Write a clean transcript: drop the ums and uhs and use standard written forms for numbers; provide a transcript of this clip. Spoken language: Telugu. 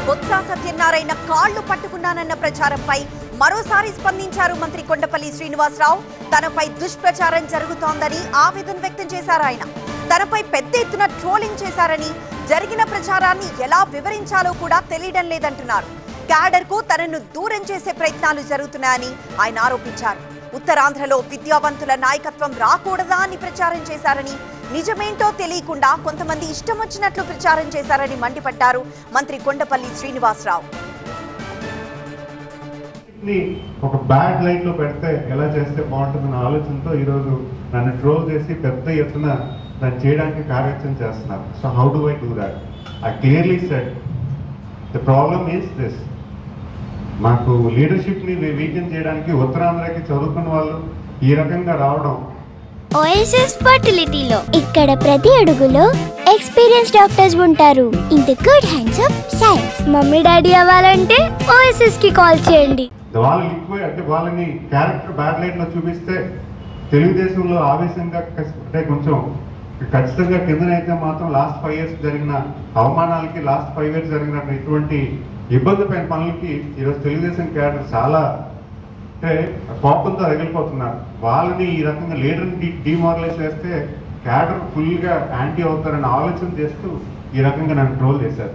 బొత్స సత్యనారాయణ కాళ్లు పట్టుకున్నానన్న ప్రచారంపై మరోసారి స్పందించారు మంత్రి కొండపల్లి శ్రీనివాసరావు. తనపై దుష్ప్రచారం జరుగుతోందని ఆవేదన వ్యక్తం చేశారు ఆయన. తనపై పెద్ద ఎత్తున ట్రోలింగ్ చేశారని, జరిగిన ప్రచారాన్ని ఎలా వివరించాలో కూడా తెలియడం లేదంటున్నారు. క్యాడర్ కు తనను దూరం చేసే ప్రయత్నాలు జరుగుతున్నాయని ఆయన ఆరోపించారు. ఉత్తరాంధ్రలో విద్యావంతుల నాయకత్వం రాకూడదా అని ప్రచారం చేశారని, నిజమేంటో తెలియకుండా కొంతమంది ఇష్టం వచ్చినట్లు ప్రచారం చేశారని మండిపడ్డారు మంత్రి కొండపల్లి శ్రీనివాసరావు. ఒక బ్యాడ్ లైట్ లో పెడితే ఎలా చేస్తే బాగుంటుందన్న ఆలోచనతో ఈరోజు నన్ను ట్రోల్ చేసి పెద్ద ఎత్తున దాన్ని చేయడానికి కార్యాచరణ చేస్తున్నారు. So how do I do that? I clearly said the problem is this. మాకు లీడర్షిప్ ని వీకెన్ చేయడానికి ఉత్తరాంధ్రకి చదువుకున్న వాళ్ళు ఈ రకంగా రావడం. ఓఎస్ఎస్ ఫర్టిలిటీలో ఇక్కడ ప్రతి అడుగులో ఎక్స్పీరియన్స్ డాక్టర్స్ ఉంటారు. In the good hands of science. Mummy daddy అవ్వాలంటే ఓఎస్ఎస్ కి కాల్ చేయండి. వాళ్ళు ఎక్కువ అంటే వాళ్ళని క్యారెక్టర్ బ్యాడ్ లైట్ లో చూపిస్తే తెలుగుదేశంలో ఆవేశంగా అంటే కొంచెం ఖచ్చితంగా కిందనైతే మాత్రం లాస్ట్ 5 years జరిగిన అవమానాలకి, లాస్ట్ 5 years జరిగిన ఇటువంటి ఇబ్బందిపైన పనులకి ఈరోజు తెలుగుదేశం క్యాడర్ చాలా అంటే కోపంతో రగిలిపోతున్నారు. వాళ్ళని ఈ రకంగా లీడర్ని డిమారలైజ్ చేస్తే క్యాడర్ ఫుల్గా యాంటీ అవుతారని ఆలోచన చేస్తూ ఈ రకంగా నన్ను ట్రోల్ చేశారు.